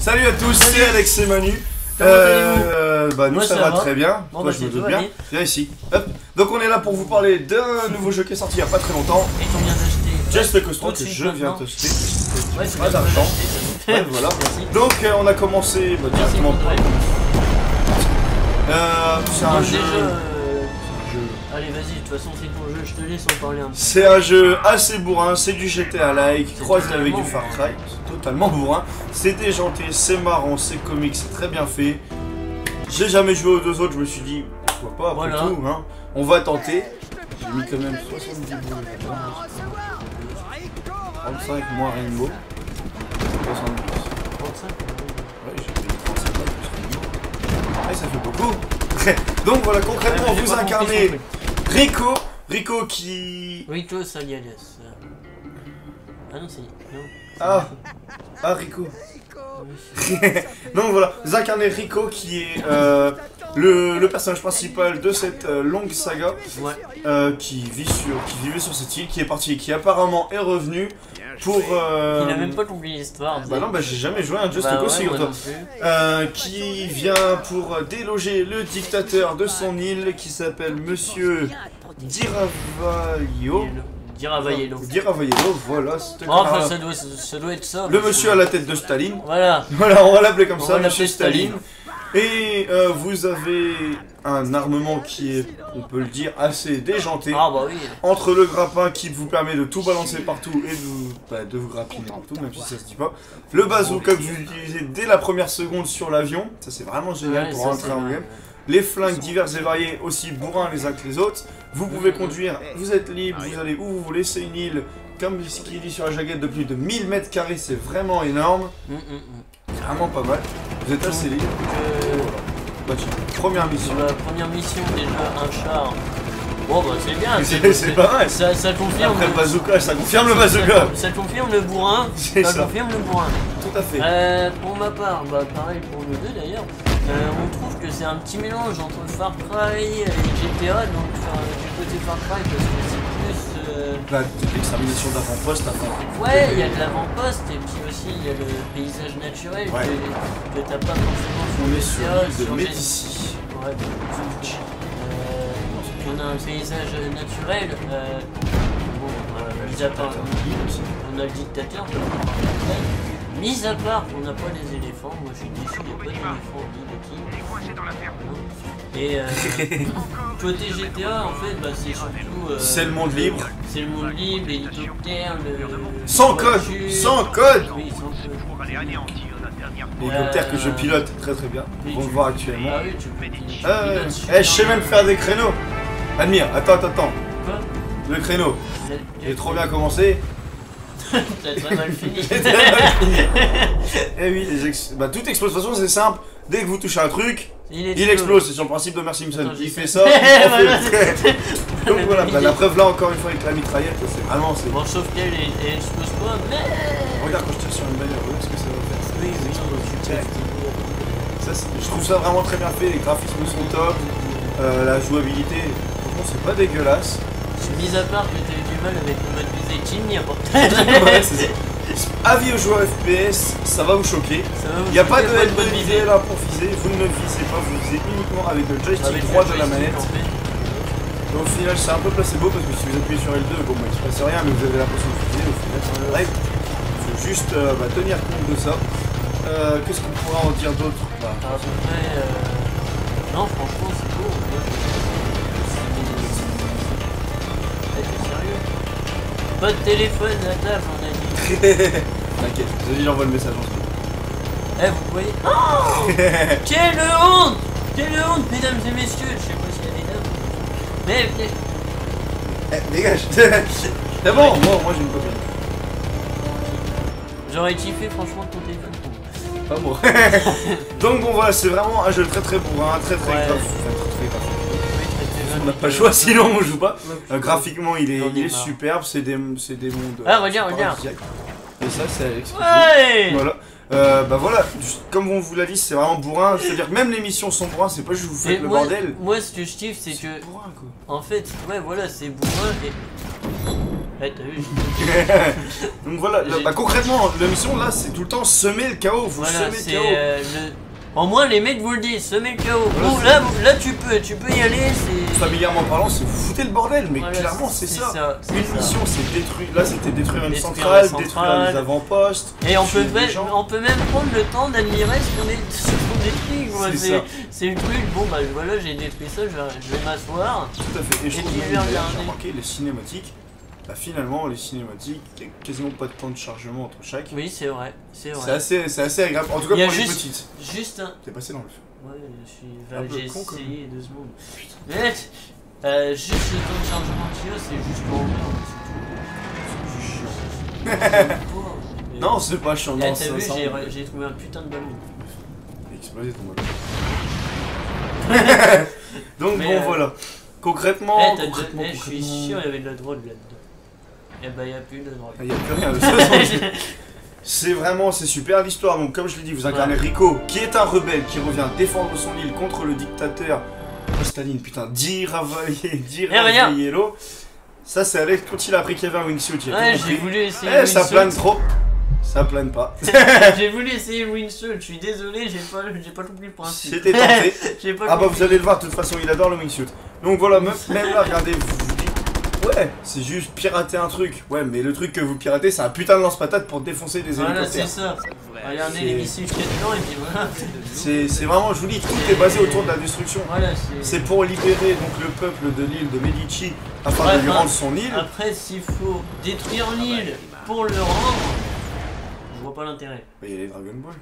Salut à tous, c'est Alex et Manu. Bah nous ça va très bien. Bon, toi je me doute bien. Viens ici. Hop. Donc on est là pour vous parler d'un nouveau jeu qui est sorti il y a pas très longtemps. Et qu'on vient d'acheter. Just Cause 3 que je viens d'acheter. Ouais, c'est pas d'argent. Ouais, voilà. Donc on a commencé directement. C'est un jeu. Allez vas-y, de toute façon c'est ton jeu, je te laisse en parler un peu. C'est un jeu assez bourrin, c'est du GTA-like, croisé avec du Far Cry, c'est totalement bourrin. C'est déjanté, c'est marrant, c'est comique, c'est très bien fait. J'ai jamais joué aux deux autres, je me suis dit, pourquoi pas après tout, hein. On va tenter. J'ai mis quand même 70 boules. 35 moins Rainbow. 70. 35 Ouais, j'ai payé 35 balles plus. Ouais, ça fait beaucoup. Donc voilà, concrètement, vous incarnez Rico. Rico qui... Rico Salialias. Ah non, c'est... Non. Ah, Rico. Donc voilà, vous incarnez Rico qui est le personnage principal de cette longue saga, ouais. qui vivait sur cette île, qui est parti, qui apparemment est revenu pour... Il a même pas compris l'histoire. Bah non, bah j'ai jamais joué à un Just Cause, figure-toi. Qui vient pour déloger le dictateur de son île, qui s'appelle Monsieur Diravayo. Diravayo, voilà. Enfin, ça doit être ça. Le monsieur à la tête de Staline. Voilà. Voilà, on va l'appeler comme ça, Monsieur Staline. Et vous avez un armement qui est, on peut le dire, assez déjanté. Ah bah oui. Entre le grappin qui vous permet de tout balancer partout et de vous grappiner partout, même si ça se dit pas. Le bazooka que vous utilisez dès la première seconde sur l'avion. Ça c'est vraiment génial pour rentrer en game. Les flingues divers et variés, aussi bourrins les uns que les autres. Vous pouvez conduire, vous êtes libre, vous allez où vous voulez. C'est une île, comme ce qui est dit sur la jaquette, de plus de 1000 mètres carrés. C'est vraiment énorme. C'est vraiment pas mal. Vous êtes assez libre. Première mission. La première mission, déjà, un char. Bon bah c'est bien. C'est pas mal. Ça confirme. Après le bazooka, ça confirme le bazooka. Ça confirme le bourrin. Ça confirme le bourrin. Tout à fait. Pour ma part, bah pareil pour le 2 d'ailleurs. On trouve que c'est un petit mélange entre Far Cry et GTA, donc du côté Far Cry parce que c'est plus... l'examination d'avant-poste à fond. Ouais, il y a de l'avant-poste et puis aussi il y a le paysage naturel que t'as pas forcément sur on le est sur l'île de GTA, Médicis. Ouais, on a un paysage naturel, mis à part, on a le dictateur, mis à part qu'on n'a pas les éléphants, moi je suis déçu, il n'y a pas d'éléphants ni de qui. Et côté GTA en fait, bah, c'est surtout... c'est le monde libre. C'est le monde libre, l'hélicoptère, sans code. Sans code. Oui, sans code. L'hélicoptère que je pilote très très bien. On va le voir actuellement. Ah oui, tu peux piloter. Je sais même faire des créneaux. Admire, attends. Quoi? Le créneau. J'ai trop bien commencé. T'as très mal fini. Eh oui, toute explosion c'est simple. Dès que vous touchez un truc, il explose. C'est sur le principe d'Homer Simpson. Il fait ça. Donc voilà, la preuve là encore une fois avec la mitraillette, c'est vraiment... Bon, sauf qu'elle explose pas, mais... Regarde quand je tire sur une bagnole, ce que ça va faire. Oui, je trouve ça vraiment très bien fait, les graphismes sont top, la jouabilité, franchement c'est pas dégueulasse. Mis à part que t'as eu du mal avec le mode visée, il n'y a pas. Ouais, c'est ça. Avis aux joueurs FPS, ça va vous choquer. Il n'y a pas de aide de visée là pour viser, vous ne visez pas, vous visez uniquement avec le joystick droit de la manette. Et au final c'est un peu placebo parce que si vous appuyez sur L2, bon bah il se passe rien mais vous avez l'impression de viser au final. Bref, il faut juste tenir compte de ça. Qu'est-ce qu'on pourra en dire d'autre? À peu près... Non franchement c'est beau. Sérieux? Pas de téléphone à table on a dit. T'inquiète, vas-y j'envoie le message ensuite. Vous voyez... Oh quelle honte! Quelle honte mesdames et messieurs! Je sais pas s'il y a des dames. Mais... dégage. C'est bon, moi j'ai une copine. J'aurais kiffé franchement ton téléphone. Pas moi. Donc bon voilà, c'est vraiment un jeu très très bourrin, très graphique. On n'a pas le choix sinon on joue pas. Graphiquement il est superbe, c'est des mondes... Ah regarde. Et ça c'est Alex. Ouais. Voilà. Bah voilà, comme on vous l'a dit, c'est vraiment bourrin. C'est-à-dire que même les missions sont bourrin, c'est pas juste vous faites le bordel. Moi ce que je kiffe c'est que... bourrin quoi. En fait, ouais voilà, c'est bourrin et... Ouais, t'as vu, Donc voilà, bah, concrètement, la mission là, c'est tout le temps semer le chaos. Vous voilà, semez le chaos. Au moins les mecs vous le disent, semer le chaos. Voilà, Bon, là tu peux y aller, c'est... Familièrement parlant, c'est vous foutez le bordel, mais Voilà, clairement c'est ça. c'est Une ça. mission, c'est détruire. Là, c'était détruire une Détruire centrale, la centrale. détruire les avant-postes. Et on peut, tuer des gens. on peut même prendre le temps d'admirer ce qu'on détruit. Quoi. C'est ça. C'est le truc, bon bah voilà, j'ai détruit ça, je vais m'asseoir. Tout à fait. Et je Et trouve puis, même, je vais d'ailleurs, regarder. j'ai remarqué les cinématiques. Bah, finalement, les cinématiques, il n'y a quasiment pas de temps de chargement entre chaque. Oui, c'est vrai, c'est C'est vrai. assez agréable. En tout cas, Il y a pour les juste- petites. Juste un... T'es passé dans le feu. Ouais, Un peu j'ai con, quand essayé 2 secondes. Mais, juste le temps de chargement qu'il y a, c'est juste pour merde. Non, c'est pas chiant. Là, Non, t'as ça- vu, ça- j'ai trouvé un putain de ballon. Explosé ton mode. Donc Mais, bon, voilà. Concrètement, concrètement, je suis sûr il y avait de la drogue là-dedans. Et bah, il n'y a plus de drogue. il n'y a plus rien de ça. C'est super l'histoire. Donc comme je l'ai dit, vous incarnez Rico, qui est un rebelle qui revient défendre son île contre le dictateur Staline, putain, Di Raffaello. Ça c'est avec quand il a appris qu'il y avait un wingsuit. Il a Ouais, tout j'ai compris. voulu essayer Eh, ça wingsuit. plane trop. Ça plane pas. J'ai voulu essayer le wingsuit, je suis désolé, j'ai pas compris le principe. C'était tenté. J'ai pas Ah bah compris. vous allez le voir, de toute façon il adore le wingsuit. Donc voilà, même là, regardez, vous vous dites, ouais, c'est juste pirater un truc. Ouais, mais le truc que vous piratez, c'est un putain de lance-patate pour défoncer des Voilà, c'est hélicoptères. ça. Regardez les missiles qu'il y a dedans et puis voilà. C'est vraiment, je vous dis, tout est basé autour de la destruction. Voilà, C'est pour libérer donc le peuple de l'île de Medici afin Ouais, de lui enfin, rendre son île. Après, s'il faut détruire l'île pour le rendre, je vois pas l'intérêt. Bah, il y a les Dragon Ball.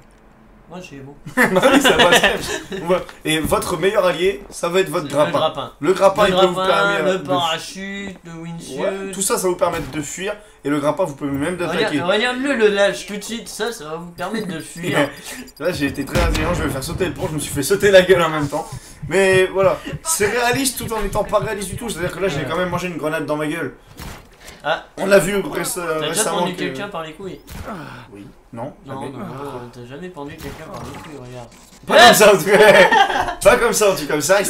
Moi, j'ai bon. Bah oui, ça va. Ouais. Et votre meilleur allié, ça va être votre Le grappin. grappin. Le grappin, il peut vous Le permettre. le parachute, le wingsuit. Ouais, tout ça, ça va vous permettre de fuir. Et le grappin, vous pouvez même d'attaquer. Regarde-le, le lâche tout de suite, ça va vous permettre de fuir. Là, j'ai été très intelligent, je vais faire sauter le pont, je me suis fait sauter la gueule en même temps. Mais voilà, c'est réaliste tout en étant pas réaliste du tout. C'est-à-dire que là, j'ai quand même mangé une grenade dans ma gueule. Ah, On l'a vu t'as déjà récemment. pendu que- quelqu'un par les couilles? Oui. Non, Non, jamais. non, t'as jamais pendu quelqu'un par les couilles, regarde. Pas comme ça en tout cas. Pas comme ça en tout cas. C'est vrai que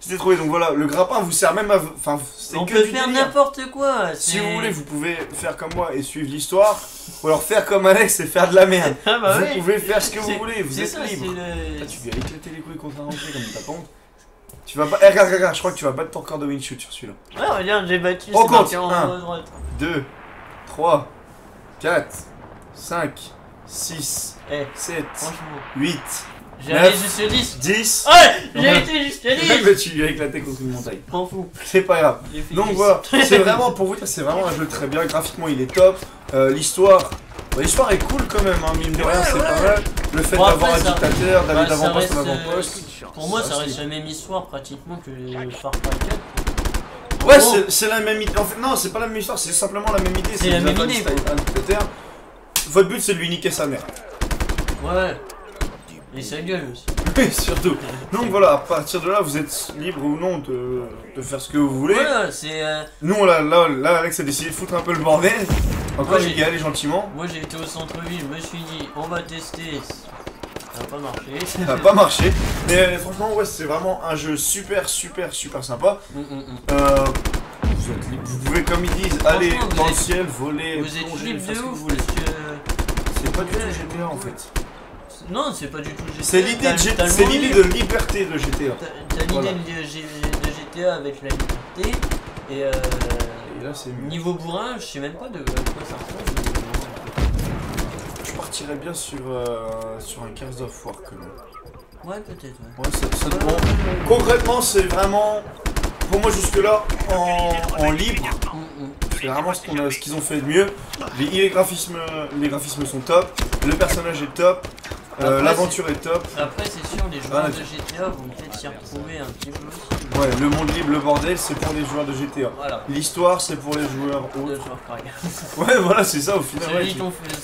c'était trouvé. Donc voilà, le grappin vous sert même à. Enfin, c'est On que peut du faire délire. n'importe quoi. Si vous voulez, vous pouvez faire comme moi et suivre l'histoire. Ou alors faire comme Alex et faire de la merde. Ah bah Vous oui. pouvez faire ce que vous C'est- voulez, vous c'est êtes ça, libre. c'est Ah, tu lui as éclaté les couilles contre un rocher comme t'as pas honte. Tu vas pas. Eh, regarde, je crois que tu vas battre ton record de wing shoot sur celui-là. Ouais, regarde, j'ai battu, On c'est marqué compte. en Un. haut à droite. 2, 3, 4, 5, 6, Eh, 7, franchement, 8, j'ai allé 9, jusqu'à 10. 10. Ouais, j'ai été jusqu'à 10. Mais tu lui as éclaté contre une montagne. M'en fous. C'est pas grave. J'ai fait Donc 10. voilà, c'est vraiment pour vous dire, c'est vraiment un jeu très bien. Graphiquement, il est top. L'histoire. Bah, l'histoire est cool quand même, hein, mine de rien, c'est pas mal. Le fait Bon, après, d'avoir un ça- dictateur, d'aller Bah, ça d'avant-poste en reste, avant-poste. Pour moi, ça Ça, reste c'est- la même histoire pratiquement que Far Cry 4. Ouais, Bon, c'est la même idée. En fait, non, c'est pas la même histoire, c'est simplement la même idée. C'est la vous même avez idée, un dictateur. Votre but, c'est de lui niquer sa mère. Ouais. Et sa gueule aussi. Oui, surtout. Donc voilà, à partir de là, vous êtes libre ou non de faire ce que vous voulez. Voilà, c'est. Nous, là, Alex a décidé de foutre un peu le bordel. Encore, Ouais, j'ai dit, allez gentiment. Moi, j'ai été au centre-ville, je me suis dit, on va tester. Ça n'a pas marché. Ça n'a pas marché. Mais franchement, ouais, c'est vraiment un jeu super sympa. Vous êtes libre. Vous pouvez, comme ils disent, aller vous dans le êtes- ciel, voler, Vous êtes plonger, libre faire de ce que vous ouf voulez. parce que. C'est pas du tout Ouais. GTA en fait. Non, c'est pas du tout GTA. C'est l'idée T'as- de, t'as le c'est monde l'idée libre. de liberté de GTA. T'as l'idée Voilà. de GTA avec la liberté. Et Et là, c'est mieux. niveau bourrin, je sais même pas de quoi ça ressemble. Je partirais bien sur un Gears of War que là. Ouais, peut-être, ouais. Ouais, bon, concrètement, c'est vraiment, pour moi jusque-là, en libre, c'est vraiment ce qu'ils ont fait de mieux. Les graphismes sont top, le personnage est top, Après, l'aventure est top. Après, c'est sûr, les joueurs Ah, de GTA vont peut-être s'y retrouver un petit peu aussi. Ouais, le monde libre, le bordel, c'est pour les joueurs de GTA. Voilà. L'histoire, c'est pour les joueurs De autres. Far Cry. Ouais, voilà, c'est ça au final. Ceux Ouais, qui ont fait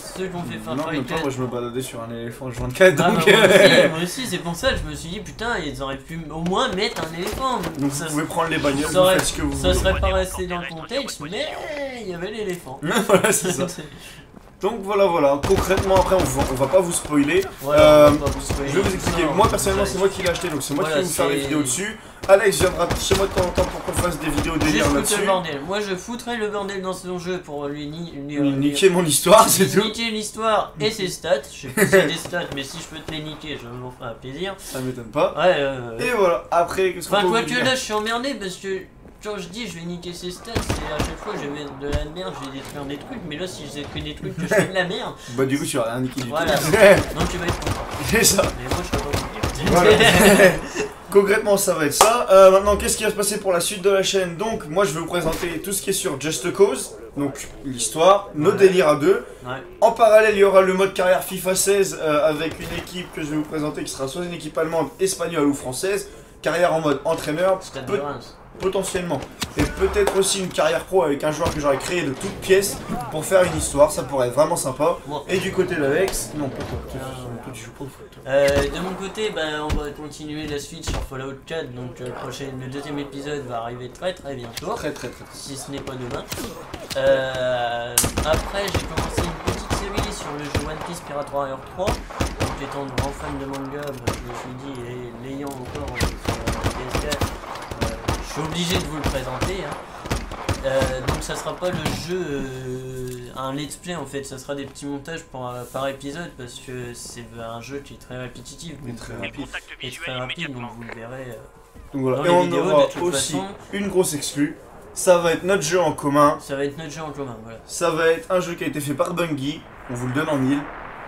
Far non, Cry même pas, 4. moi je me baladais sur un éléphant H24, Ah, donc... bah, moi aussi, c'est pour ça que je me suis dit, putain, ils auraient pu au moins mettre un éléphant. Donc ça, vous pouvez prendre les bagnoles, ça vous aurait- faites ce que vous ça voulez. serait pas resté dans le contexte, mais il y avait l'éléphant. Voilà, c'est ça. Donc voilà, concrètement après on va pas vous spoiler. Voilà, on va pas vous spoiler. Je vais vous expliquer, Non, moi personnellement c'est moi qui l'ai acheté donc c'est moi qui vais vous faire les vidéos dessus. Alex viendra chez moi de temps en temps pour qu'on fasse des vidéos délire là-dessus. Le bordel. Moi je foutrais le bordel dans son jeu pour lui niquer mon histoire, c'est tout. Niquer l'histoire et ses stats. Je sais pas si c'est des stats, mais si je peux te les niquer, je m'en ferai un plaisir. Ça m'étonne pas. Ouais. Et voilà, après qu'est-ce qu'on peut quoi vous que dire là je suis emmerdé parce que quand je dis je vais niquer ses stats, c'est à chaque fois je vais mettre de la merde, je vais détruire des trucs, mais là si je détruis des trucs que je fais de la merde. Bah du coup tu vas rien niquer du tout. Voilà. Donc tu vas être content. C'est ça. Mais moi je serai pas content. Voilà. Concrètement ça va être ça. Maintenant qu'est-ce qui va se passer pour la suite de la chaîne? Donc moi je vais vous présenter tout ce qui est sur Just Cause. Donc l'histoire, nos délires à deux. Ouais. En parallèle il y aura le mode carrière FIFA 16 avec une équipe que je vais vous présenter qui sera soit une équipe allemande, espagnole ou française. Carrière en mode entraîneur, potentiellement. Et peut-être aussi une carrière pro avec un joueur que j'aurais créé de toutes pièces pour faire une histoire, ça pourrait être vraiment sympa. Bon. Et du côté d'Alex, non pas toi, toi tu joues pas au foot. De mon côté, on va continuer la suite sur Fallout 4, donc le deuxième épisode va arriver très bientôt. Très. Si ce n'est pas demain. Après j'ai commencé une petite série sur le jeu One Piece Pirate Warrior 3. Donc étant grand fan de manga, je me suis dit, et l'ayant encore sur PS4, je suis obligé de vous le présenter. Donc ça sera pas le jeu, un let's play en fait, ça sera des petits montages par épisode parce que c'est un jeu qui est très répétitif. Donc, très rapide, donc vous le verrez. Donc voilà. Dans Et les on vidéos, aura de toute aussi façon. une grosse exclue. Ça va être notre jeu en commun. Ça va être notre jeu en commun, voilà. Ça va être un jeu qui a été fait par Bungie. On vous le donne en 1000.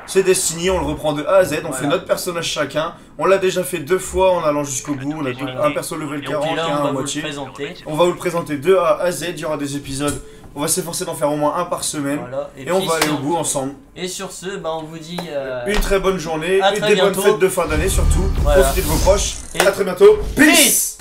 C'est Destiny, on le reprend de A à Z, on fait notre personnage chacun. On l'a déjà fait 2 fois en allant jusqu'au bout. On a un perso level 40 et un à moitié. On va vous le présenter de A à Z. Il y aura des épisodes. On va s'efforcer d'en faire au moins un par semaine. Voilà. Et on va aller au bout ensemble. Et sur ce, on vous dit une très bonne journée. À et très des bientôt. bonnes fêtes de fin d'année surtout. Voilà. Profitez de vos proches. Et à très bientôt. Peace.